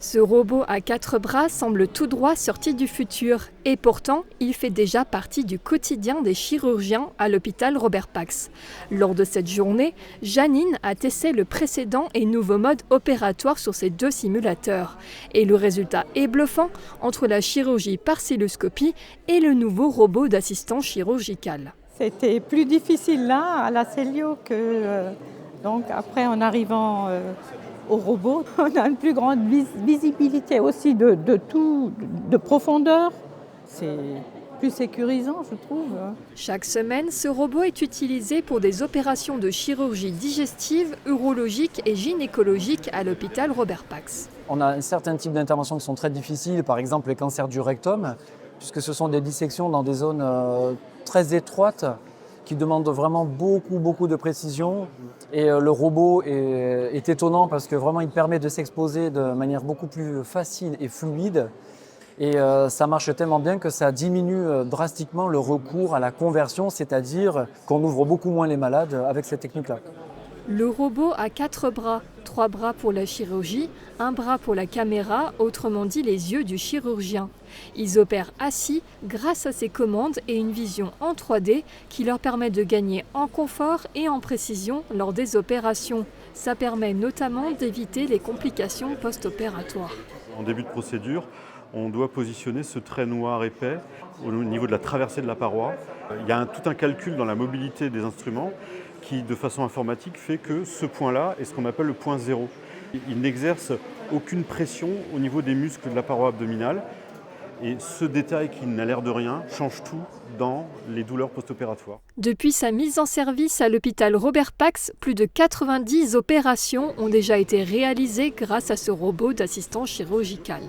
Ce robot à 4 bras semble tout droit sorti du futur. Et pourtant, il fait déjà partie du quotidien des chirurgiens à l'hôpital Robert Pax. Lors de cette journée, Janine a testé le précédent et nouveau mode opératoire sur ces 2 simulateurs. Et le résultat est bluffant entre la chirurgie par cystoscopie et le nouveau robot d'assistance chirurgicale. C'était plus difficile là, à la Célio, que donc après en arrivant au robot, on a une plus grande visibilité aussi de profondeur. C'est plus sécurisant, je trouve. Chaque semaine, ce robot est utilisé pour des opérations de chirurgie digestive, urologique et gynécologique à l'hôpital Robert Pax. On a un certain type d'interventions qui sont très difficiles, par exemple les cancers du rectum, puisque ce sont des dissections dans des zones très étroites qui demandent vraiment beaucoup de précision. Et le robot est étonnant parce que vraiment il permet de s'exposer de manière beaucoup plus facile et fluide. Et ça marche tellement bien que ça diminue drastiquement le recours à la conversion, c'est-à-dire qu'on ouvre beaucoup moins les malades avec cette technique-là. Le robot a 4 bras, 3 bras pour la chirurgie, 1 bras pour la caméra, autrement dit les yeux du chirurgien. Ils opèrent assis grâce à ces commandes et une vision en 3D qui leur permet de gagner en confort et en précision lors des opérations. Ça permet notamment d'éviter les complications post-opératoires. En début de procédure, on doit positionner ce trait noir épais au niveau de la traversée de la paroi. Il y a tout un calcul dans la mobilité des instruments qui, de façon informatique, fait que ce point-là est ce qu'on appelle le point zéro. Il n'exerce aucune pression au niveau des muscles de la paroi abdominale. Et ce détail qui n'a l'air de rien change tout dans les douleurs post-opératoires. Depuis sa mise en service à l'hôpital Robert Pax, plus de 90 opérations ont déjà été réalisées grâce à ce robot d'assistance chirurgicale.